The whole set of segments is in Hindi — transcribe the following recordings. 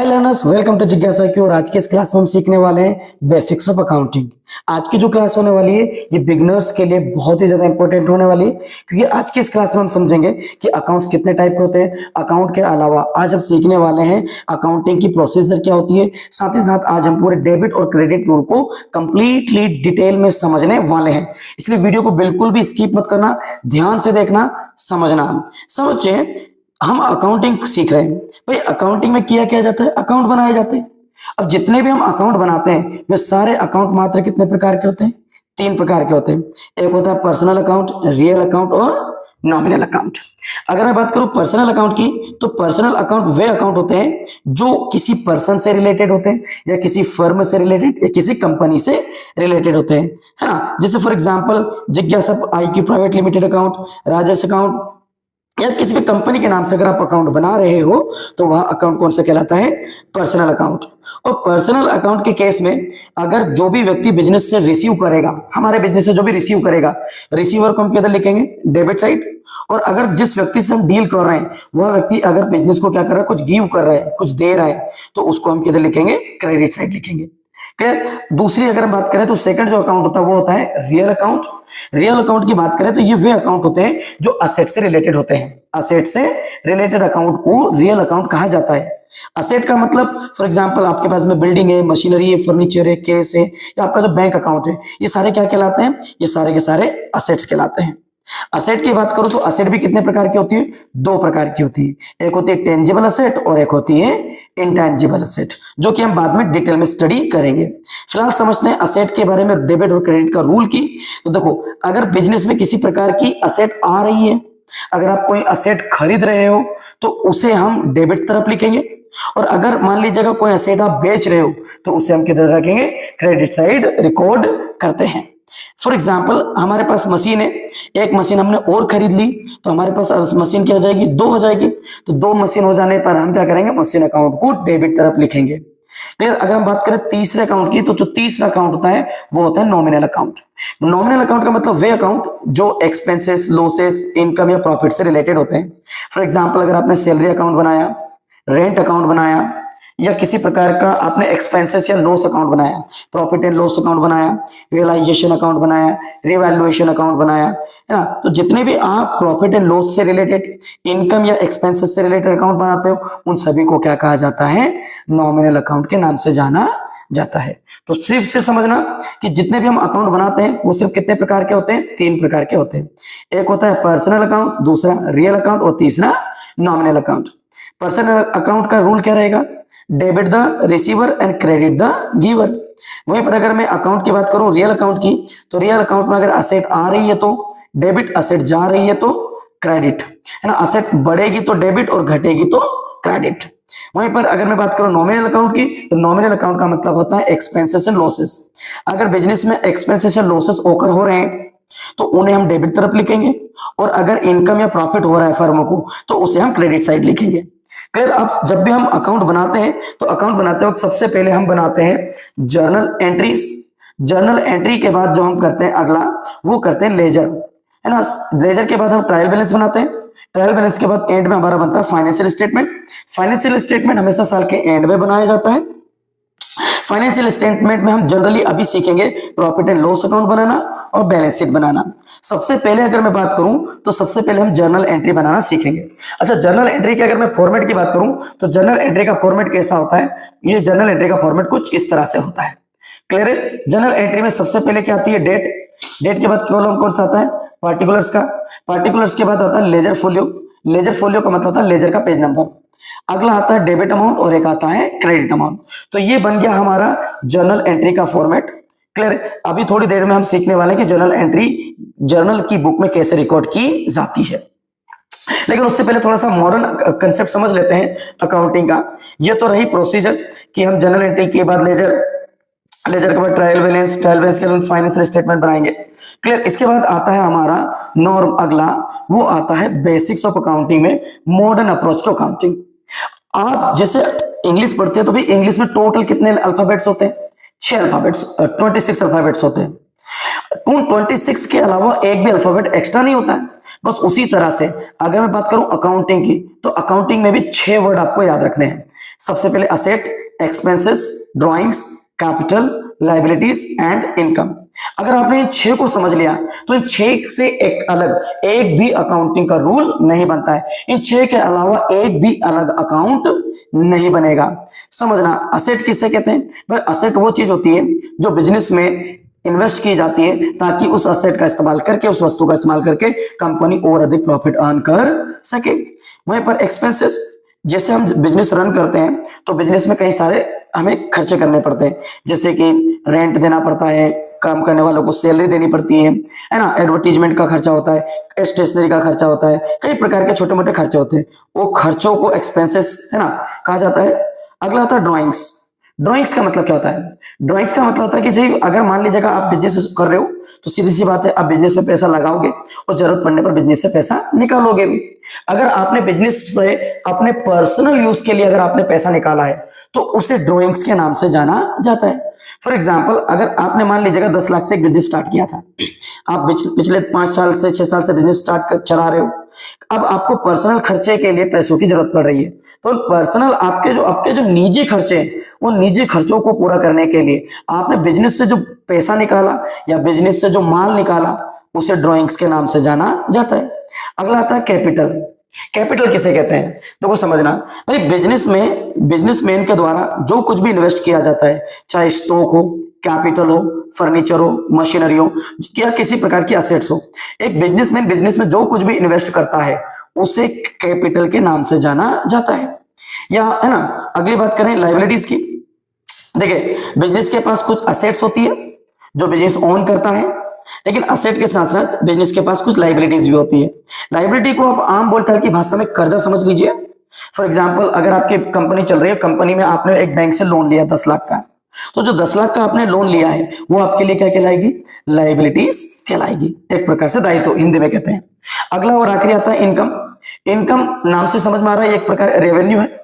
हाय लर्नर्स, वेलकम टू जिज्ञासा की। और आज के इस क्लास में हम सीखने वाले हैं बेसिक्स ऑफ अकाउंटिंग। आज की जो क्लास होने वाली है ये बिगिनर्स के लिए बहुत ही ज्यादा इंपॉर्टेंट होने वाली है, क्योंकि आज की इस क्लास में हम समझेंगे कि अकाउंट्स कितने टाइप के होते हैं। अकाउंट के अलावा आज हम सीखने वाले हैं अकाउंटिंग की प्रोसीजर क्या होती है। साथ ही साथ आज हम पूरे डेबिट और क्रेडिट रूल को कंप्लीटली डिटेल में समझने वाले हैं, इसलिए वीडियो को बिल्कुल भी स्किप मत करना, ध्यान से देखना, समझना। समझिए, हम अकाउंटिंग सीख रहे हैं। भाई अकाउंटिंग में किया जाता है, अकाउंट बनाए जाते हैं। अब जितने भी हम अकाउंट बनाते हैं वे सारे अकाउंट मात्र कितने प्रकार के होते हैं? 3 प्रकार के होते हैं। एक होता है पर्सनल अकाउंट, रियल अकाउंट और नॉमिनल अकाउंट। अगर मैं बात करूं पर्सनल अकाउंट की, तो पर्सनल अकाउंट वे अकाउंट होते हैं जो किसी पर्सन से रिलेटेड होते हैं, या किसी फर्म से रिलेटेड, या किसी कंपनी से रिलेटेड होते हैं, है ना। जैसे फॉर एग्जांपल जिज्ञासा आई की private limited account, Rajesh account, या किसी भी कंपनी के नाम से अगर आप अकाउंट बना रहे हो तो वह अकाउंट कौन सा कहलाता है? Personal account. और पर्सनल अकाउंट के केस में अगर जो भी व्यक्ति बिजनेस से रिसीव करेगा, हमारे बिजनेस से जो भी रिसीव करेगा, रिसीवर को हम किधर लिखेंगे? Debit side. और अगर जिस व्यक्ति से हम डील कर रहे हैं वह व्यक्ति अगर बिजनेस को क्या कर रहा है? कुछ गिव कर रहा है, कुछ दे रहा है, तो उसको हम किधर लिखेंगे? क्रेडिट साइड लिखेंगे। क्लियर। दूसरी अगर हम बात करें तो सेकंड जो अकाउंट होता है वो होता है रियल अकाउंट। रियल अकाउंट की बात करें तो ये वे अकाउंट होते हैं जो असेट से रिलेटेड होते हैं। असेट से रिलेटेड अकाउंट को रियल अकाउंट कहा जाता है। असेट का मतलब फॉर एग्जांपल आपके पास में बिल्डिंग है, मशीनरी है, फर्नीचर है, केस है, या आपका जो बैंक अकाउंट है, ये सारे क्या कहलाते हैं? ये सारे के सारे असेट्स कहलाते हैं। असेट की बात करूं तो असेट भी कितने प्रकार की होती है? 2 प्रकार की होती है। एक होती है टेंजिबल असेट और एक होती है इंटेंजिबल असेट, जो कि हम बाद में डिटेल में स्टडी करेंगे। फिलहाल समझते हैं असेट के बारे में, डेबिट और क्रेडिट का रूल की। तो देखो, अगर बिजनेस में किसी प्रकार की असेट आ रही है, अगर आप कोई असेट खरीद रहे हो तो उसे हम डेबिट तरफ लिखेंगे, और अगर मान लीजिएगा कोई असेट आप बेच रहे हो तो उसे हम किधर रखेंगे? क्रेडिट साइड रिकॉर्ड करते हैं। फॉर एग्जाम्पल हमारे पास मशीन है, एक मशीन हमने और खरीद ली तो हमारे पास मशीन क्या हो जाएगी? 2 हो जाएगी। तो 2 मशीन हो जाने पर हम क्या करेंगे? मशीन अकाउंट को डेबिट तरफ लिखेंगे। क्लियर। अगर हम बात करें तीसरे अकाउंट की, तो जो तीसरा अकाउंट होता है वो होता है नॉमिनल अकाउंट। नॉमिनल अकाउंट का मतलब वे अकाउंट जो एक्सपेंसेस, लॉसेस, इनकम या प्रॉफिट से रिलेटेड होते हैं। फॉर एग्जाम्पल अगर आपने सैलरी अकाउंट बनाया, रेंट अकाउंट बनाया, या किसी प्रकार का आपने एक्सपेंसेस या लॉस अकाउंट बनाया, प्रॉफिट एंड लॉस अकाउंट बनाया, रियलाइजेशन अकाउंट बनाया, रिवैल्यूएशन अकाउंट बनाया, है ना। तो जितने भी आप प्रॉफिट एंड लॉस से रिलेटेड, इनकम या एक्सपेंसेस से रिलेटेड अकाउंट बनाते हो, उन सभी को क्या कहा जाता है? नॉमिनल अकाउंट के नाम से जाना जाता है। तो सिर्फ से समझना कि जितने भी हम अकाउंट बनाते हैं वो सिर्फ कितने प्रकार के होते हैं? 3 प्रकार के होते हैं। एक होता है पर्सनल अकाउंट, दूसरा रियल अकाउंट और तीसरा नॉमिनल अकाउंट। पर्सनल अकाउंट का रूल क्या रहेगा? Debit the receiver and credit the giver. वहीं पर अगर मैं अकाउंट की बात करूं रियल अकाउंट की, तो रियल अकाउंट में अगर असेट आ रही है तो डेबिट, असेट जा रही है तो क्रेडिट, है ना। असेट बढ़ेगी तो डेबिट और घटेगी तो क्रेडिट। वहीं पर अगर मैं बात करूं नॉमिनल अकाउंट की, तो नॉमिनल अकाउंट का मतलब होता है एक्सपेंसेस एंड लॉसेस। अगर बिजनेस में एक्सपेंसेस या लॉसेस ओकर हो रहे हैं तो उन्हें हम डेबिट तरफ लिखेंगे, और अगर इनकम या प्रॉफिट हो रहा है फर्म को तो उसे हम क्रेडिट साइड लिखेंगे। क्लियर। अब जब भी हम अकाउंट बनाते हैं तो अकाउंट बनाते वक्त सबसे पहले हम बनाते हैं जर्नल एंट्रीज। जर्नल एंट्री के बाद जो हम करते हैं अगला, वो करते हैं लेजर, है ना। लेजर के बाद हम ट्रायल बैलेंस बनाते हैं। ट्रायल बैलेंस के बाद एंड में हमारा बनता है फाइनेंशियल स्टेटमेंट। फाइनेंशियल स्टेटमेंट हमेशा साल के एंड में बनाया जाता है। फाइनेंशियल स्टेटमेंट में हम जनरली अभी सीखेंगे प्रॉफिट एंड लॉस अकाउंट बनाना और बैलेंस शीट बनाना। सबसे पहले अगर मैं बात करूं तो सबसे पहले हम जर्नल एंट्री बनाना सीखेंगे। अच्छा, जर्नल एंट्री की अगर मैं फॉर्मेट की बात करूं तो जर्नल एंट्री का फॉर्मेट कैसा होता है? ये जर्नल एंट्री का फॉर्मेट कुछ इस तरह से होता है। क्लियर है। जर्नल एंट्री में सबसे पहले क्या आती है? डेट। डेट के बाद कॉलम कौन सा आता है? पार्टिकुलर्स का। पार्टिकुलर्स के बाद आता है लेजर फोलियो। लेजर फोलियो का मतलब होता है लेजर का पेज नंबर। अगला आता है डेबिट अमाउंट और एक आता है क्रेडिट अमाउंट। तो ये बन गया हमारा जर्नल एंट्री का फॉर्मेट। क्लियर। अभी थोड़ी देर में हम सीखने वाले हैं कि जर्नल एंट्री जर्नल की बुक में कैसे रिकॉर्ड की जाती है, लेकिन उससे पहले थोड़ा सा मॉडर्न कंसेप्ट समझ लेते हैं अकाउंटिंग का। ये तो रही प्रोसीजर कि हम जर्नल एंट्री के बाद लेजर, लेजर के बाद ट्रायल बैलेंस, ट्रायल बैलेंस के बाद फाइनेंशियल स्टेटमेंट बनाएंगे। क्लियर। इसके बाद आता है हमारा नॉर्म, अगला वो आता है बेसिक्स ऑफ अकाउंटिंग में मॉडर्न अप्रोच टू अकाउंटिंग। आप जैसे इंग्लिश पढ़ते हैं तो भाई इंग्लिश में टोटल कितने अल्फाबेट्स होते हैं? 6 अल्फाबेट्स, 26 अल्फाबेट्स होते हैं। उन 26 के अलावा एक भी अल्फाबेट एक्स्ट्रा नहीं होता है। बस उसी तरह से अगर मैं बात करूं अकाउंटिंग की, तो अकाउंटिंग में भी 6 वर्ड आपको याद रखने हैं। सबसे पहले asset, expenses, drawings, capital, liabilities and income. अगर आपने इन 6 को समझ लिया तो इन 6 से एक अलग एक भी अकाउंटिंग का रूल नहीं बनता है। इन 6 के अलावा एक भी अलग अकाउंट नहीं बनेगा। समझना, असेट किसे कहते हैं भाई? असेट वो चीज होती है जो बिजनेस में इन्वेस्ट की जाती है ताकि उस असेट का इस्तेमाल करके, उस वस्तु का इस्तेमाल करके कंपनी और अधिक प्रॉफिट अर्न कर सके। वहीं पर एक्सपेंसेस, जैसे हम बिजनेस रन करते हैं तो बिजनेस में कई सारे हमें खर्चे करने पड़ते हैं, जैसे कि रेंट देना पड़ता है, काम करने वालों को सैलरी देनी पड़ती है ना, एडवर्टीजमेंट का खर्चा होता है, स्टेशनरी का खर्चा होता है, कई प्रकार के छोटे मोटे खर्चे होते हैं। वो खर्चों को एक्सपेंसेस है ना कहा जाता है। अगला होता है ड्रॉइंग्स। ड्राइंग्स का मतलब क्या होता है? ड्राइंग्स का मतलब होता है कि जी अगर मान लीजिएगा आप बिजनेस कर रहे हो तो सीधी सी बात है आप बिजनेस में पैसा लगाओगे और जरूरत पड़ने पर बिजनेस से पैसा निकालोगे भी। अगर आपने बिजनेस से अपने पर्सनल यूज के लिए अगर आपने पैसा निकाला है तो उसे ड्राइंग्स के नाम से जाना जाता है। फॉर एग्जाम्पल, अगर आपने मान लीजिएगा 10 लाख से एक बिजनेस स्टार्ट किया था, आप पिछले 5 साल से 6 साल से बिजनेस स्टार्ट कर चला रहे हो, अब आपको पर्सनल खर्चे के लिए पैसों की जरूरत पड़ रही है, तो पर्सनल आपके जो निजी खर्चे हैं उन निजी खर्चों को पूरा करने के लिए आपने बिजनेस से जो पैसा निकाला या बिजनेस से जो माल निकाला उसे ड्राइंग्स के नाम से जाना जाता है। अगला आता है कैपिटल। कैपिटल किसे कहते हैं? देखो समझना भाई, बिजनेसमैन के द्वारा जो कुछ भी इन्वेस्ट किया जाता है, चाहे स्टॉक हो, कैपिटल हो, फर्नीचर हो, मशीनरी हो या किसी प्रकार की असेट्स हो, एक बिजनेसमैन बिजनेस में जो कुछ भी इन्वेस्ट करता है उसे कैपिटल के नाम से जाना जाता है। या है ना, अगली बात करें लाइबिलिटीज की। देखिए, बिजनेस के पास कुछ असेट्स होती है जो बिजनेस ओन करता है, लेकिन असेट के साथ साथ बिजनेस के पास कुछ लाइबिलिटीज भी होती है। लाइबिलिटी को आप आम बोलचाल की भाषा में कर्जा समझ लीजिए। फॉर एग्जाम्पल, अगर आपकी कंपनी चल रही है, कंपनी में आपने एक बैंक से लोन लिया 10 लाख का, तो जो 10 लाख का आपने लोन लिया है वो आपके लिए क्या कहलाएगी? लाइबिलिटीज कहलाएगी, एक प्रकार से दायित्व हिंदी में कहते हैं। अगला और आखिरी आता है इनकम। इनकम नाम से समझ में आ रहा है, एक प्रकार रेवेन्यू है।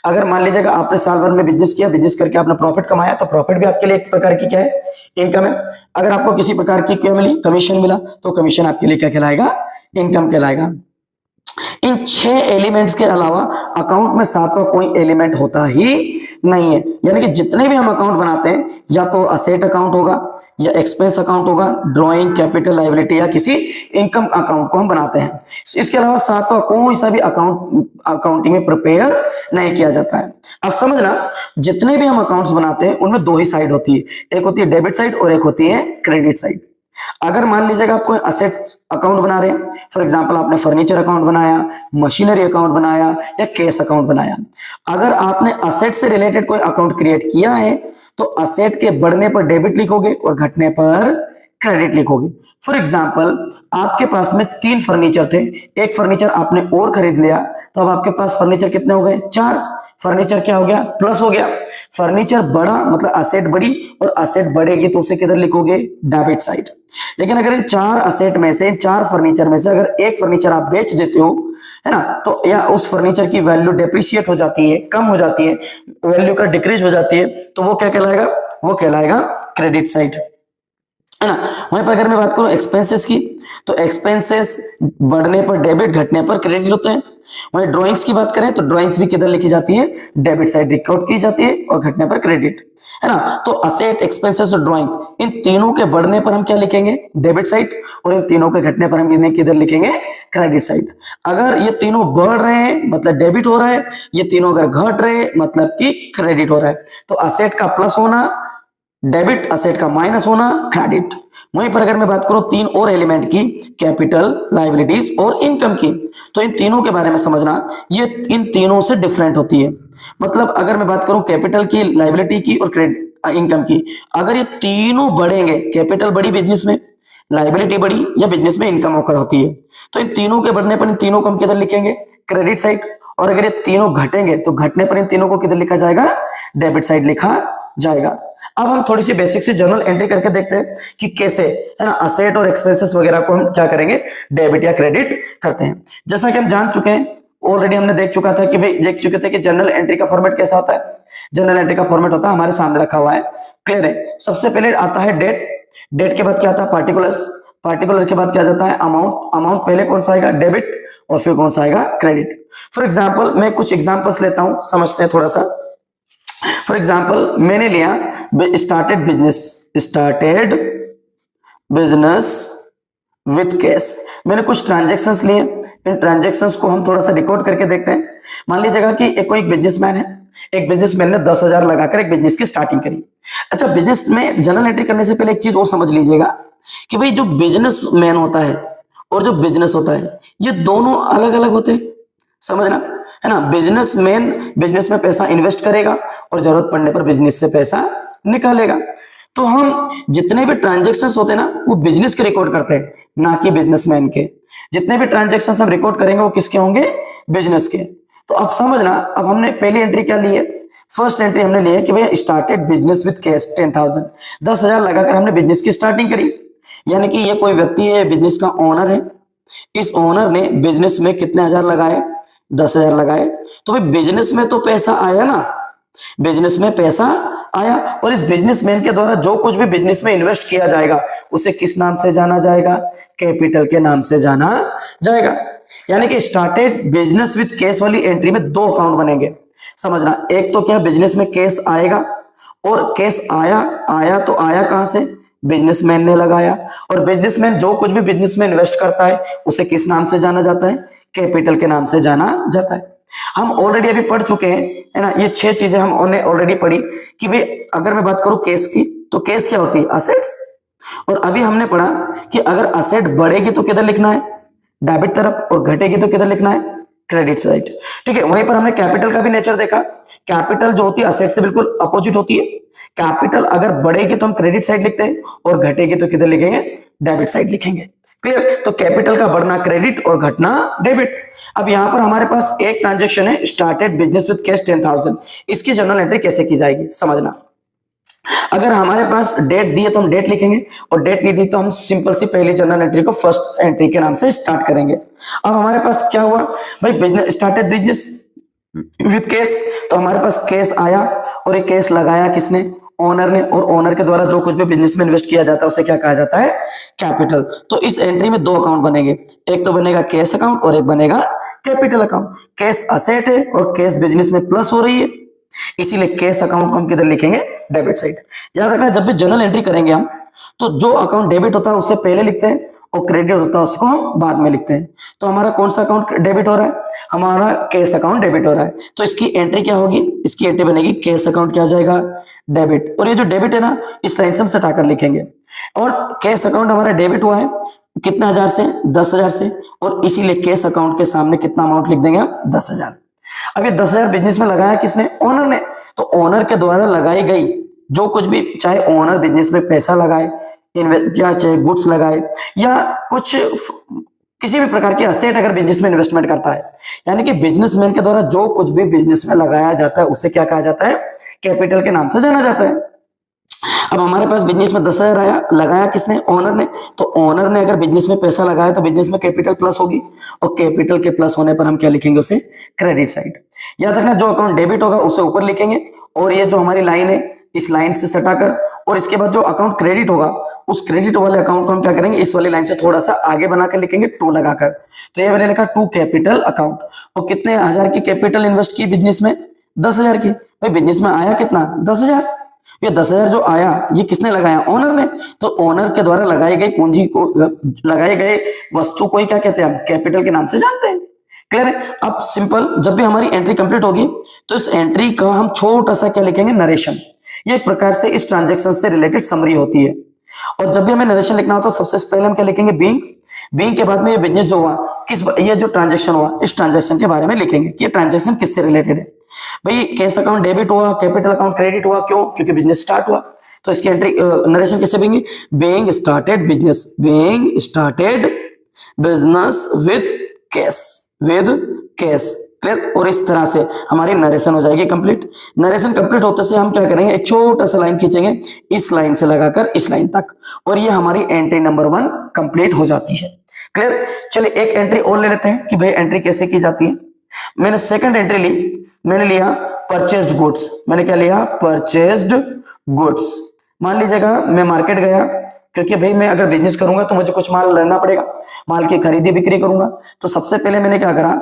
अगर मान लीजिएगा आपने साल भर में बिजनेस किया, बिजनेस करके आपने प्रॉफिट कमाया, तो प्रॉफिट भी आपके लिए एक प्रकार की क्या है? इनकम है। अगर आपको किसी प्रकार की क्या मिली? कमीशन मिला, तो कमीशन आपके लिए क्या कहलाएगा? इनकम कहलाएगा। इन 6 एलिमेंट्स के अलावा अकाउंट में 7वां कोई एलिमेंट होता ही नहीं है। यानी कि जितने भी हम अकाउंट बनाते हैं, या तो असेट अकाउंट होगा, या एक्सपेंस अकाउंट होगा, ड्राइंग, कैपिटल, लायबिलिटी या किसी इनकम अकाउंट को हम बनाते हैं। इसके अलावा 7वां कोई सा भी अकाउंटिंग में प्रिपेयर नहीं किया जाता है। अब समझना, जितने भी हम अकाउंट्स बनाते हैं उनमें 2 ही साइड होती है, एक होती है डेबिट साइड और एक होती है क्रेडिट साइड। अगर मान लीजिएगा आप कोई असेट अकाउंट बना रहे हैं, फॉर एग्जांपल आपने फर्नीचर अकाउंट बनाया, मशीनरी अकाउंट बनाया या कैश अकाउंट बनाया, अगर आपने असेट से रिलेटेड कोई अकाउंट क्रिएट किया है तो असेट के बढ़ने पर डेबिट लिखोगे और घटने पर क्रेडिट लिखोगे। फॉर एग्जाम्पल, आपके पास में 3 फर्नीचर थे, एक फर्नीचर आपने और खरीद लिया, तो अब आपके पास फर्नीचर कितने हो गए? 4। फर्नीचर क्या हो गया? प्लस हो गया। फर्नीचर बढ़ा मतलब असेट बढ़ी, और असेट बढ़ेगी तो उसे किधर लिखोगे? Debit side. लेकिन अगर इन 4 असेट में से, इन 4 फर्नीचर में से अगर एक फर्नीचर आप बेच देते हो, है ना, तो या उस फर्नीचर की वैल्यू डेप्रिशिएट हो जाती है, कम हो जाती है, वैल्यू का डिक्रीज हो जाती है, तो वो क्या कहलाएगा? वो कहलाएगा क्रेडिट साइड, है ना। वहीं पर अगर मैं बात करूं एक्सपेंसेस की, तो एक्सपेंसेस बढ़ने पर डेबिट, घटने पर क्रेडिट होते हैं। वहीं ड्राइंग्स की बात करें तो ड्राइंग्स भी किधर लिखी जाती है? डेबिट साइड रिकॉर्ड की जाती है और घटने पर क्रेडिट, है ना। तो असेट, एक्सपेंसेस और ड्राइंग्स, इन तीनों के बढ़ने पर हम क्या लिखेंगे? डेबिट साइड, और इन तीनों के घटने पर हम इन्हें किधर लिखेंगे? Credit side. अगर ये तीनों बढ़ रहे हैं मतलब डेबिट हो रहा है, ये तीनों अगर घट रहे हैं मतलब कि क्रेडिट हो रहा है। तो असेट का प्लस होना डेबिट, असेट का माइनस होना क्रेडिट। वहीं पर अगर मैं बात करूं 3 और एलिमेंट की, कैपिटल, लायबिलिटीज और इनकम की, तो इन तीनों के बारे में समझना, ये इन तीनों से डिफरेंट होती है। मतलब अगर मैं बात करूं कैपिटल की, लायबिलिटी की और इनकम की, अगर ये तीनों बढ़ेंगे, कैपिटल बढ़ी बिजनेस में, लायबिलिटी बढ़ी या बिजनेस में इनकम होकर होती है, तो इन तीनों के बढ़ने पर इन तीनों को हम किधर लिखेंगे? Credit side. और अगर ये तीनों घटेंगे तो घटने पर इन तीनों को किधर लिखा जाएगा? डेबिट साइड लिखा जाएगा। अब हम थोड़ी सी बेसिक सी जर्नल एंट्री करके देखते हैं कि कैसे, है ना, असेट और एक्सपेंसेस वगैरह को हम क्या करेंगे? डेबिट या क्रेडिट करते हैं। जैसा कि हम जान चुके हैं, ऑलरेडी हमने देख चुका था कि भाई देख चुके थे कि जर्नल एंट्री का फॉर्मेट कैसा होता है। जर्नल एंट्री का फॉर्मेट होता है, हमारे सामने रखा हुआ है, क्लियर है। सबसे पहले आता है डेट, डेट के बाद क्या आता है? पार्टिकुलर्स, पार्टिकुलर के बाद क्या जाता है अमाउंट, अमाउंट पहले कौन सा आएगा डेबिट और फिर कौन सा आएगा क्रेडिट। फॉर एग्जाम्पल मैं कुछ एग्जाम्पल्स लेता हूं, समझते हैं थोड़ा सा। फॉर एग्जाम्पल मैंने लिया स्टार्टेड बिजनेस विथ कैश। मैंने कुछ ट्रांजेक्शन्स लिए, इन ट्रांजेक्शन्स को हम थोड़ा सा रिकॉर्ड करके देखते हैं। मान लीजिएगा कि एक बिजनेसमैन है, एक बिजनेसमैन ने 10,000 लगाकर एक बिजनेस की स्टार्टिंग करी। अच्छा, बिजनेस में जर्नल एंट्री करने से पहले एक चीज और समझ लीजिएगा कि भाई जो बिजनेसमैन होता है और जो बिजनेस होता है ये दोनों अलग अलग होते हैं, समझना है ना। बिजनेसमैन बिजनेस में पैसा इन्वेस्ट करेगा और जरूरत पड़ने पर बिजनेस से पैसा निकालेगा। तो हम जितने भी ट्रांजेक्शन्स होते हैं ना वो बिजनेस के रिकॉर्ड करते हैं, ना कि बिजनेसमैन के। जितने भी ट्रांजेक्शन्स हम रिकॉर्ड करेंगे वो किसके होंगे, बिजनेस के। तो अब समझना, अब हमने पहली एंट्री क्या ली है, फर्स्ट एंट्री हमने ली है कि भैया स्टार्टेड बिजनेस विद कैश 10,000, 10,000 लगाकर हमने बिजनेस की स्टार्टिंग करी। यानी कि ये कोई व्यक्ति है, बिजनेस का ओनर है, इस ओनर ने बिजनेस में कितने हजार लगाए, 10,000 लगाए। तो भाई बिजनेस में तो पैसा आया ना, बिजनेस में पैसा आया, और इस बिजनेसमैन के द्वारा जो कुछ भी बिजनेस में इन्वेस्ट किया जाएगा उसे किस नाम से जाना जाएगा, कैपिटल के नाम से जाना जाएगा। यानी कि स्टार्टेड बिजनेस विद कैश वाली एंट्री में दो अकाउंट बनेंगे, समझना। एक तो क्या बिजनेस में कैश आएगा, और कैश आया तो आया कहां से, बिजनेसमैन ने लगाया। और बिजनेसमैन जो कुछ भी बिजनेस में इन्वेस्ट करता है उसे किस नाम से जाना जाता है, कैपिटल के नाम से जाना जाता है। हम ऑलरेडी अभी पढ़ चुके हैं, है ना, ये 6 चीजें हमने ऑलरेडी पढ़ी कि भाई अगर मैं बात करूं कैश की, तो कैश क्या होती है, असेट्स। और अभी हमने पढ़ा कि अगर असेट बढ़ेगी तो किधर लिखना है, डेबिट तरफ, और घटेगी तो किधर लिखना है, क्रेडिट साइड। ठीक है, वहीं पर हमने कैपिटल का भी नेचर देखा। कैपिटल जो होती है असेट से बिल्कुल अपोजिट होती है। कैपिटल अगर बढ़ेगी तो हम क्रेडिट साइड लिखते हैं, और घटेगी तो किधर लिखेंगे, डेबिट साइड लिखेंगे। क्लियर। तो कैपिटल का बढ़ना क्रेडिट और घटना डेबिट। अब यहां पर हमारे पास एक ट्रांजेक्शन है, स्टार्टेड बिजनेस विद कैश 10,000। इसकी जर्नल एंट्री कैसे की जाएगी, समझना। अगर हमारे पास डेट दी है तो हम डेट लिखेंगे, और डेट नहीं दी तो हम सिंपल सी पहली जर्नल एंट्री को फर्स्ट एंट्री के नाम से स्टार्ट करेंगे। अब हमारे पास क्या हुआ भाई, business started business with cash, तो हमारे पास कैश आया, और ये कैश लगाया किसने, ओनर ने, और ओनर के द्वारा जो कुछ भी बिजनेस में इन्वेस्ट किया जाता है उसे क्या कहा जाता है, कैपिटल। तो इस एंट्री में दो अकाउंट बनेंगे, एक तो बनेगा कैश अकाउंट और एक बनेगा कैपिटल अकाउंट। कैश असेट है और कैश बिजनेस में प्लस हो रही है, इसीलिए कैश अकाउंट को हम किधर लिखेंगे, डेबिट साइड। याद रखना, जब भी जर्नल एंट्री करेंगे हम तो जो अकाउंट डेबिट होता है उससे पहले लिखते हैं, और क्रेडिट होता है उसको हम बाद में लिखते हैं। तो हमारा कौन सा अकाउंट डेबिट हो रहा है, हमारा कैश अकाउंट डेबिट हो रहा है। तो इसकी एंट्री क्या होगी, इसकी एंट्री बनेगी कैश अकाउंट क्या हो जाएगा, डेबिट। और ये जो डेबिट है ना, इस लाइन से हम सटाकर लिखेंगे। और कैश अकाउंट हमारा डेबिट हुआ है कितने हजार से, 10,000 से, और इसीलिए कैश अकाउंट के सामने कितना अमाउंट लिख देंगे हम, 10,000। अब ये 10,000 बिजनेस में लगाया किसने, ओनर ने। तो ओनर के द्वारा लगाई गई जो कुछ भी, चाहे ओनर बिजनेस में पैसा लगाए, या चाहे गुड्स लगाए, या कुछ किसी भी प्रकार की असेट अगर बिजनेस में इन्वेस्टमेंट करता है, यानी कि बिजनेसमैन के द्वारा जो कुछ भी बिजनेस में लगाया जाता है उसे क्या कहा जाता है, कैपिटल के नाम से जाना जाता है। अब हमारे पास बिजनेस में 10,000 आया, लगाया किसने, ओनर ने। तो ओनर ने अगर बिजनेस में पैसा लगाया तो बिजनेस में कैपिटल प्लस होगी, और कैपिटल के प्लस होने पर हम क्या लिखेंगे, उसे क्रेडिट साइड। याद रखना, जो अकाउंट डेबिट होगा उसे ऊपर लिखेंगे, और ये जो हमारी लाइन है इस लाइन से सटाकर, और इसके बाद जो अकाउंट क्रेडिट होगा उस क्रेडिट वाले अकाउंट को हम क्या करेंगे, इस वाली लाइन से थोड़ा सा आगे बनाकर लिखेंगे, 2 लगाकर। तो ये मैंने लिखा 2 कैपिटल अकाउंट। और कितने हजार की कैपिटल इन्वेस्ट की बिजनेस में, 10,000 की। भाई बिजनेस में आया कितना, 10,000। ये 10,000 जो आया ये किसने लगाया, ओनर ने। तो ओनर के द्वारा लगाई गई पूंजी को, लगाए गए वस्तु को ही क्या कहते हैं, हम कैपिटल के नाम से जानते हैं। क्लियर है। अब सिंपल, जब भी हमारी एंट्री कंप्लीट होगी तो इस एंट्री का हम छोटा सा क्या लिखेंगे, नरेशन। ये एक प्रकार से इस ट्रांजेक्शन से रिलेटेड समरी होती है। और जब भी हमें नरेशन लिखना होता है सबसे पहले हम क्या लिखेंगे, बीइंग। बीइंग के बाद में ये बिजनेस जो हुआ, ये जो ट्रांजेक्शन हुआ, इस ट्रांजेक्शन के बारे में लिखेंगे कि ये ट्रांजेक्शन किससे रिलेटेड है। भाई कैश अकाउंट डेबिट हुआ, कैपिटल अकाउंट क्रेडिट हुआ, क्यों, क्योंकि बिजनेस स्टार्ट हुआ। तो इसकी एंट्री नरेशन कैसे देंगे, being started business, being started business with cash. Clear. और इस तरह से हमारी नरेशन हो जाएगी कंप्लीट। नरेशन कंप्लीट होते से हम क्या करेंगे, एक छोटा सा लाइन खींचेंगे इस लाइन से लगाकर इस लाइन तक, और ये हमारी एंट्री नंबर 1 कंप्लीट हो जाती है। क्लियर। चलिए एक एंट्री और ले लेते हैं कि भाई एंट्री कैसे की जाती है। मैंने सेकंड एंट्री ली, मैंने लिया परचेस्ड गुड्स। मैंने क्या लिया, परचेस्ड गुड्स। मान लीजिएगा मैं मार्केट गया क्योंकि भाई मैं अगर बिजनेस करूंगा तो मुझे कुछ माल लेना पड़ेगा, माल की खरीदी बिक्री करूंगा। तो सबसे पहले मैंने क्या करा,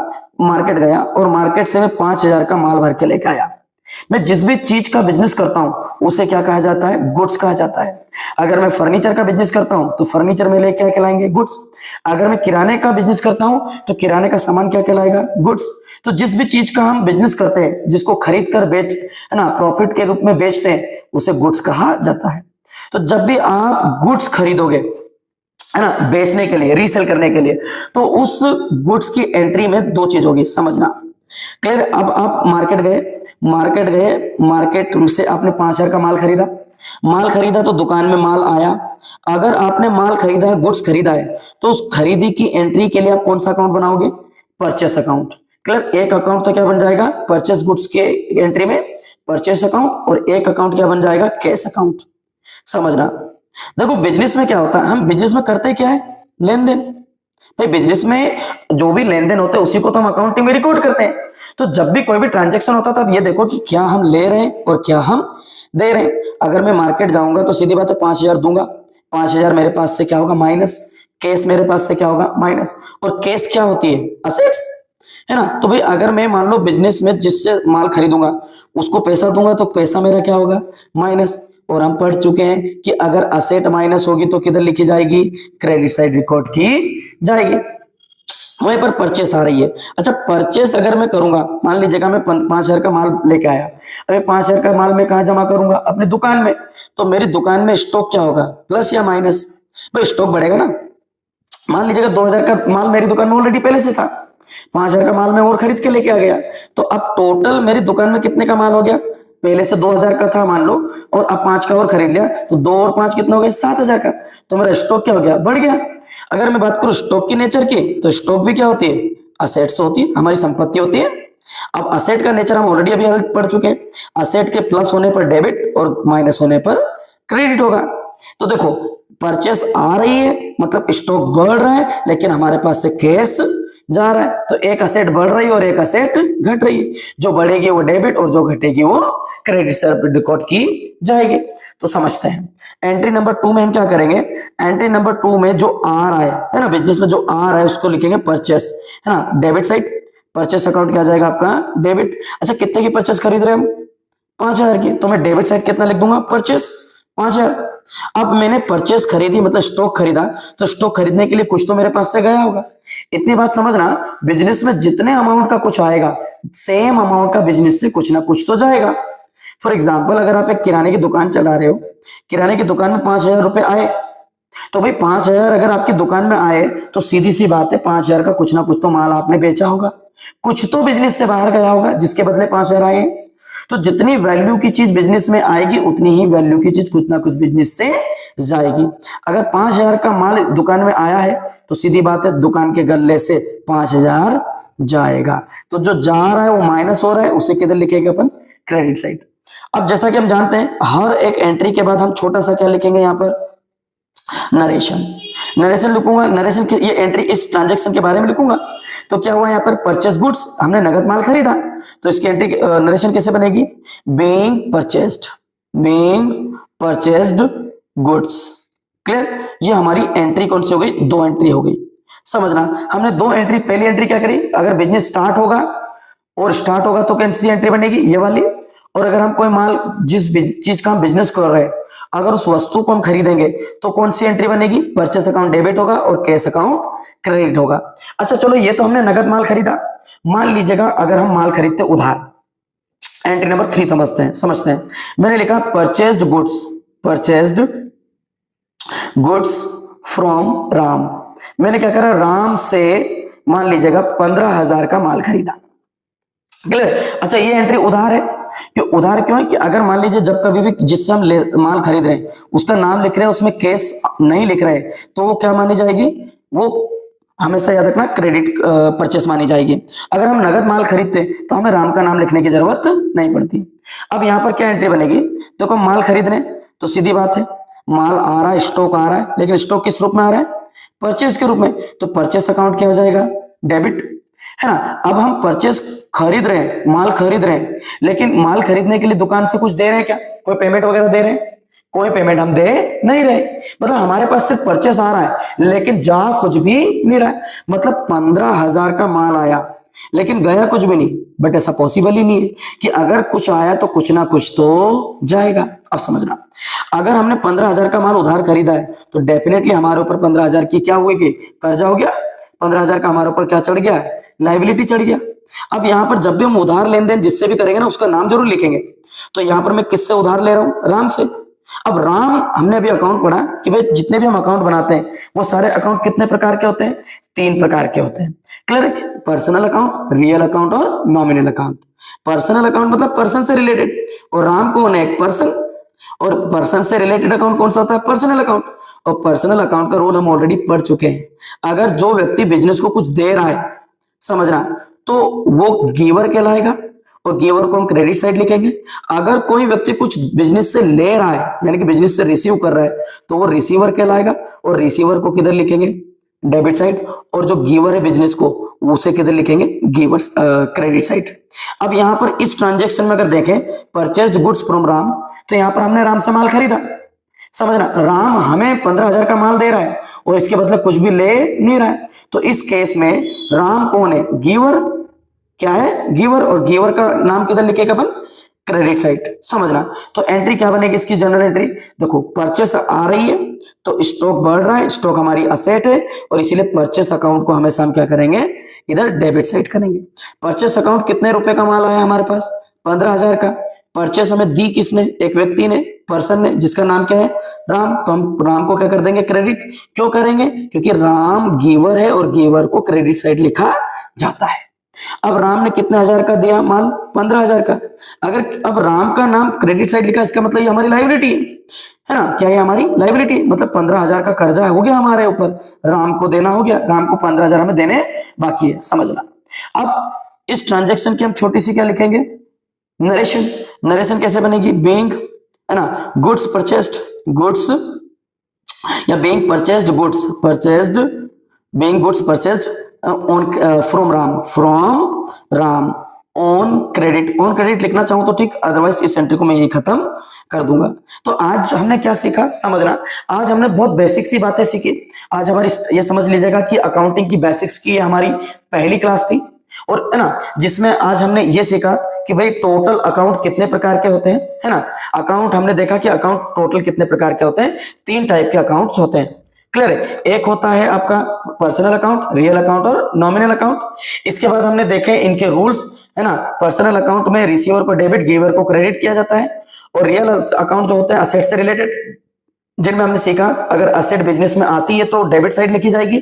मार्केट गया और मार्केट से मैं 5,000 का माल भर के लेके आया। मैं जिस भी चीज का बिजनेस करता हूं उसे क्या कहा जाता है, गुड्स कहा जाता है। अगर मैं फर्नीचर का बिजनेस करता हूं तो फर्नीचर में ले क्या कहलाएंगे, गुड्स। अगर मैं किराने का बिजनेस करता हूं तो किराने का सामान क्या कहलाएगा, गुड्स। तो जिस भी चीज का हम बिजनेस करते हैं, जिसको खरीद कर बेच, है ना, प्रॉफिट के रूप में बेचते हैं, उसे गुड्स कहा जाता है। तो जब भी आप गुड्स खरीदोगे, है ना, बेचने के लिए, रीसेल करने के लिए, तो उस गुड्स की एंट्री में दो चीज होगी, समझना क्लियर। अब आप मार्केट से आपने 5,000 का माल खरीदा तो दुकान में माल आया। अगर आपने माल खरीदा है, गुड्स खरीदा है, तो उस खरीदी की एंट्री के लिए आप कौन सा अकाउंट बनाओगे, परचेस अकाउंट। क्लियर, एक अकाउंट तो क्या बन जाएगा, परचेस गुड्स के एंट्री में परचेस अकाउंट, और एक अकाउंट क्या बन जाएगा, कैश अकाउंट। समझना, देखो बिजनेस में क्या होता है, हम बिजनेस में करते क्या है, लेन देन। भाई बिजनेस में जो भी लेन देन होता है उसी को तो हम अकाउंटिंग में रिकॉर्ड करते हैं। तो जब भी कोई भी ट्रांजैक्शन होता है तो आप ये देखो कि क्या हम ले रहे हैं और क्या हम दे रहे हैं। अगर मैं मार्केट जाऊंगा तो सीधी बात है 5,000 दूंगा, 5,000 मेरे पास से क्या होगा, माइनस। कैश मेरे पास से क्या होगा, माइनस। और कैश क्या होती है, असेट्स, है ना। तो भाई अगर मैं मान लो बिजनेस में जिससे माल खरीदूंगा उसको पैसा दूंगा तो पैसा मेरा क्या होगा, माइनस। और हम पढ़ चुके हैं कि अगर असेट माइनस होगी तो किधर लिखी जाएगी, क्रेडिट साइड रिकॉर्ड की जाएगी। वहीं पर परचेस आ रही है। अच्छा, परचेस अगर मैं करूंगा, मान लीजिएगा मैं 5,000 का माल लेके आया, अरे 5,000 का माल मैं कहाँ जमा करूंगा, अपनी दुकान में। तो मेरी दुकान में स्टॉक क्या होगा, प्लस या माइनस, भाई स्टॉक बढ़ेगा ना। मान लीजिएगा 2,000 का माल मेरी दुकान में ऑलरेडी पहले से था, 5,000 का माल मैं और खरीद के लेके आ गया, तो अब टोटल मेरी दुकान में कितने का माल हो गया, पहले से 2,000 का था मान लो, और अब 5 का और खरीद लिया, तो 2 और 5 कितना हो गया, 7,000 का। तो मेरा स्टॉक क्या हो गया, बढ़ गया। अगर मैं बात करूं स्टॉक की नेचर की, तो स्टॉक भी क्या होती है, असेट्स होती है, हमारी संपत्ति होती है। अब असेट का नेचर हम ऑलरेडी अभी पढ़ चुके हैं, असेट के प्लस होने पर डेबिट और माइनस होने पर क्रेडिट होगा। तो देखो परचेस आ रही है मतलब स्टॉक बढ़ रहा है, लेकिन हमारे पास से कैश जा रहा है, तो एक असेट बढ़ रही है और एक असेट घट रही है। जो बढ़ेगी वो डेबिट और जो घटेगी वो क्रेडिट साइड रिकॉर्ड की जाएगी। तो समझते हैं एंट्री नंबर 2 में हम क्या करेंगे, एंट्री नंबर 2 में जो आ रहा है ना, बिजनेस में जो आ रहा है उसको लिखेंगे परचेस, है ना, डेबिट साइड। परचेस अकाउंट क्या जाएगा आपका, डेबिट। अच्छा, कितने की परचेस खरीद रहे हैं हम, 5,000 की, तो मैं डेबिट साइड कितना लिख दूंगा, परचेस 5,000। अब मैंने परचेस खरीदी मतलब स्टॉक खरीदा, तो स्टॉक खरीदने के लिए कुछ तो मेरे पास से गया होगा। इतनी बात समझना, बिजनेस में जितने अमाउंट का कुछ आएगा, सेम अमाउंट का बिजनेस से कुछ ना कुछ तो जाएगा। फॉर एग्जाम्पल, अगर आप एक किराने की दुकान चला रहे हो, किराने की दुकान में 5,000 रुपए आए, तो भाई 5,000 अगर आपकी दुकान में आए तो सीधी सी बात है 5,000 का कुछ ना कुछ तो माल आपने बेचा होगा, कुछ तो बिजनेस से बाहर गया होगा जिसके बदले 5,000 आए। तो जितनी वैल्यू की चीज बिजनेस में आएगी उतनी ही वैल्यू की चीज कुछ ना कुछ बिजनेस से जाएगी। अगर 5,000 का माल दुकान में आया है तो सीधी बात है दुकान के गल्ले से 5,000 जाएगा, तो जो जा रहा है वो माइनस हो रहा है, उसे किधर लिखेंगे अपन, क्रेडिट साइड। अब जैसा कि हम जानते हैं हर एक एंट्री के बाद हम छोटा सा क्या लिखेंगे, यहाँ पर नरेशन। नरेशन लिखूंगा, नरेशन की ये एंट्री इस ट्रांजैक्शन के बारे में लिखूंगा। तो क्या हुआ यहाँ पर, परचेस गुड्स, हमने नगद माल खरीदा, तो इसकी एंट्री नरेशन कैसे बनेगी, बीइंग परचेस्ड गुड्स। क्लियर, ये हमारी एंट्री कौन सी हो गई, 2 एंट्री हो गई। समझना, हमने 2 एंट्री, पहली एंट्री क्या करी, अगर बिजनेस स्टार्ट होगा तो कौन सी एंट्री बनेगी, ये वाली। और अगर हम कोई माल, जिस चीज का हम बिजनेस कर रहे हैं, अगर उस वस्तु को हम खरीदेंगे तो कौन सी एंट्री बनेगी, परचेस अकाउंट डेबिट होगा और कैश अकाउंट क्रेडिट होगा। अच्छा चलो, ये तो हमने नगद माल खरीदा। मान लीजिएगा अगर हम माल खरीदते उधार, एंट्री नंबर 3 समझते हैं। मैंने लिखा परचेस्ड गुड्स फ्रॉम राम। मैंने क्या करा, राम से मान लीजिएगा 15,000 का माल खरीदा। क्लियर। अच्छा, ये एंट्री उधार है, कि उधार क्यों है कि अगर मान लीजिए जब कभी भी जिससे हम माल खरीद रहे हैं उसका नाम लिख रहे हैं, उसमें कैश नहीं लिख रहे हैं, तो वो क्या मानी जाएगी, वो हमेशा याद रखना क्रेडिट परचेस मानी जाएगी। अगर हम नगद माल खरीदते तो हमें राम का नाम लिखने की जरूरत नहीं पड़ती। अब यहाँ पर क्या एंट्री बनेगी, तो हम माल खरीद रहे हैं तो सीधी बात है माल आ रहा है, स्टॉक आ रहा है, लेकिन स्टॉक किस रूप में आ रहा है, परचेस के रूप में, तो परचेस अकाउंट क्या हो जाएगा, डेबिट, है ना। अब हम परचेस खरीद रहे हैं, माल खरीद रहे हैं, लेकिन माल खरीदने के लिए दुकान से कुछ दे रहे हैं क्या, कोई पेमेंट वगैरह दे रहे हैं, कोई पेमेंट हम दे नहीं रहे, मतलब हमारे पास सिर्फ परचेस आ रहा है लेकिन जा कुछ भी नहीं रहा है। मतलब 15,000 का माल आया लेकिन गया कुछ भी नहीं। बट ऐसा पॉसिबल ही नहीं है कि अगर कुछ आया तो कुछ ना कुछ तो जाएगा। अब समझना, अगर हमने 15,000 का माल उधार खरीदा है तो डेफिनेटली हमारे ऊपर 15,000 की क्या हुई, कर्जा हो गया। 15,000 का हमारे ऊपर क्या चढ़ गया है, लाइबिलिटी चढ़ गया। अब यहां पर जब भी हम उधार लेन देन जिससे भी करेंगे ना उसका नाम जरूर लिखेंगे। तो यहां पर मैं किससे उधार ले रहा हूं, राम से। अब राम, हमने अभी अकाउंट पढ़ा कि भाई जितने भी हम अकाउंट बनाते हैं वो सारे अकाउंट कितने प्रकार के होते हैं, 3 प्रकार के होते हैं। क्लियर है? पर्सनल अकाउंट, रियल अकाउंट और नॉमिनल अकाउंट। पर्सनल अकाउंट मतलब पर्सन से रिलेटेड, और राम कौन है, एक पर्सन। और पर्सन से रिलेटेड अकाउंट कौन सा होता है, पर्सनल अकाउंट। और पर्सनल अकाउंट का रूल हम ऑलरेडी पढ़ चुके हैं। अगर जो व्यक्ति बिजनेस को कुछ दे रहा है, समझना, तो वो गिवर कहलाएगा और गिवर को हम क्रेडिट साइड लिखेंगे। अगर कोई व्यक्ति कुछ बिजनेस से ले रहा है यानी कि बिजनेस से रिसीव कर रहा है तो वो रिसीवर कहलाएगा, और रिसीवर को किधर लिखेंगे, डेबिट साइड। और जो गिवर है बिजनेस को उसे किधर लिखेंगे, गिवर्स क्रेडिट साइड। अब यहां पर इस ट्रांजेक्शन में अगर देखें परचेस्ड गुड्स फ्रॉम राम, तो यहां पर हमने राम से माल खरीदा। समझना, राम हमें 15,000 का माल दे रहा है और इसके बदले कुछ भी ले नहीं रहा है। तो इस केस में राम कौन है, गिवर। क्या है, गिवर। और गिवर का नाम किधर लिखेगा अपन, क्रेडिट साइड। समझना, तो एंट्री क्या बनेगी इसकी, जनरल एंट्री। देखो परचेस आ रही है तो स्टॉक बढ़ रहा है, स्टॉक हमारी असेट है और इसीलिए परचेस अकाउंट को हमेशा हम क्या करेंगे, इधर डेबिट साइड करेंगे। परचेस अकाउंट कितने रुपए का माल आया हमारे पास, 15,000 का। परचेस हमें दी किसने, एक व्यक्ति ने, पर्सन ने, जिसका नाम क्या है, राम। तो हम राम को क्या कर देंगे, क्रेडिट। क्यों करेंगे, क्योंकि राम गिवर है और गिवर को क्रेडिट साइड लिखा जाता है। अब राम ने कितने हजार का दिया माल, 15,000 का। अगर अब राम का नाम क्रेडिट साइड लिखा, इसका मतलब ये हमारी लाइबिलिटी है ना। क्या ये हमारी लाइबिलिटी, मतलब 15,000 का कर्जा हो गया हमारे ऊपर, राम को देना हो गया, राम को 15,000 हमें देने बाकी है। समझना, अब इस ट्रांजेक्शन की हम छोटी सी क्या लिखेंगे, नरेशन। नरेशन कैसे बनेगी, बीइंग, है ना, गुड्स परचेस्ड, गुड्स, या being purchased goods, purchased, being goods purchased on from Ram, from Ram on credit. On credit लिखना चाहूं तो ठीक, अदरवाइज इस एंट्री को मैं यही खत्म कर दूंगा। तो आज हमने क्या सीखा, समझना, आज हमने बहुत बेसिक सी बातें सीखी। आज हमारी ये समझ लीजिएगा कि अकाउंटिंग की बेसिक्स की हमारी पहली क्लास थी, और है ना, जिसमें आज हमने ये सीखा कि भाई टोटल अकाउंट कितने प्रकार के होते हैं, है ना। अकाउंट हमने देखा कि अकाउंट टोटल कितने प्रकार के होते हैं, 3 टाइप के अकाउंट्स होते हैं। क्लियर है, एक होता है आपका पर्सनल अकाउंट, रियल अकाउंट और नॉमिनल अकाउंट। इसके बाद हमने देखे इनके रूल्स, है ना। पर्सनल अकाउंट में रिसीवर को डेबिट, गिवर को क्रेडिट किया जाता है। और रियल अकाउंट जो होते हैं असेट से रिलेटेड, जिनमें हमने सीखा अगर असेट बिजनेस में आती है तो डेबिट साइड लिखी जाएगी,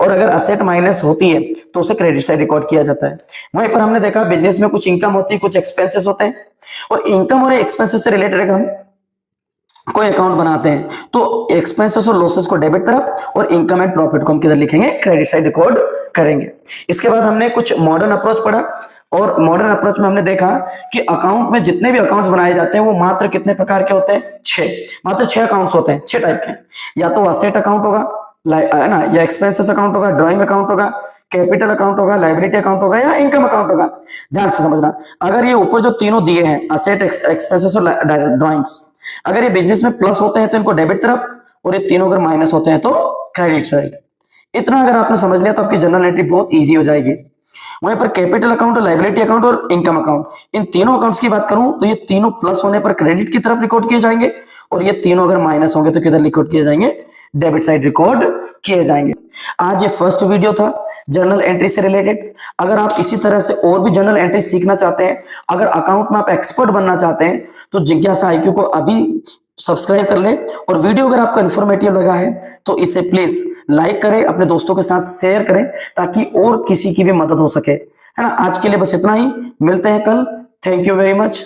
और अगर असेट माइनस होती है तो उसे क्रेडिट साइड रिकॉर्ड किया जाता है। वहीं पर हमने देखा बिजनेस में कुछ इनकम होती है, कुछ एक्सपेंसेस होते हैं, और इनकम और एक्सपेंसेस से रिलेटेड अगर हम कोई अकाउंट बनाते हैं तो एक्सपेंसेस और लॉसेस को डेबिट तरफ और इनकम एंड प्रॉफिट को हम किधर लिखेंगे, क्रेडिट साइड रिकॉर्ड करेंगे। इसके बाद हमने कुछ मॉडर्न अप्रोच पढ़ा, और मॉडर्न अप्रोच में हमने देखा कि अकाउंट में जितने भी अकाउंट्स बनाए जाते हैं वो मात्र कितने प्रकार के होते हैं, 6, मात्र 6 अकाउंट्स होते हैं, 6 टाइप के। या तो असेट अकाउंट होगा, है ना, या एक्सपेंसेस अकाउंट होगा, ड्राइंग अकाउंट होगा, कैपिटल अकाउंट होगा, लाइबिलिटी अकाउंट होगा, या इनकम अकाउंट होगा। ध्यान से समझना, अगर ये ऊपर जो तीनों दिए हैं असेट, एक्सपेंसेस और ड्राइंग्स, अगर ये बिजनेस में प्लस होते हैं तो इनको डेबिट तरफ, और ये तीनों अगर माइनस होते हैं तो क्रेडिट साइड। इतना अगर आपने समझ लिया तो आपकी जनरल एंट्री बहुत इजी हो जाएगी। वहीं पर कैपिटल अकाउंट, लाइबिलिटी अकाउंट और इनकम अकाउंट, इन तीनों अकाउंट्स की बात करूं तो ये तीनों प्लस होने पर क्रेडिट की तरफ रिकॉर्ड किए जाएंगे, और ये तीनों अगर माइनस होंगे तो किधर रिकॉर्ड किए जाएंगे, डेबिट साइड रिकॉर्ड किए जाएंगे। आज ये फर्स्ट वीडियो था जर्नल एंट्री से रिलेटेड। अगर आप इसी तरह से और भी जर्नल एंट्री सीखना चाहते हैं, अगर अकाउंट में आप एक्सपर्ट बनना चाहते हैं, तो जिज्ञासा IQ को अभी सब्सक्राइब कर लें। और वीडियो अगर आपको इन्फॉर्मेटिव लगा है तो इसे प्लीज लाइक करें, अपने दोस्तों के साथ शेयर करें, ताकि और किसी की भी मदद हो सके, है ना। आज के लिए बस इतना ही, मिलते हैं कल। Thank you very much.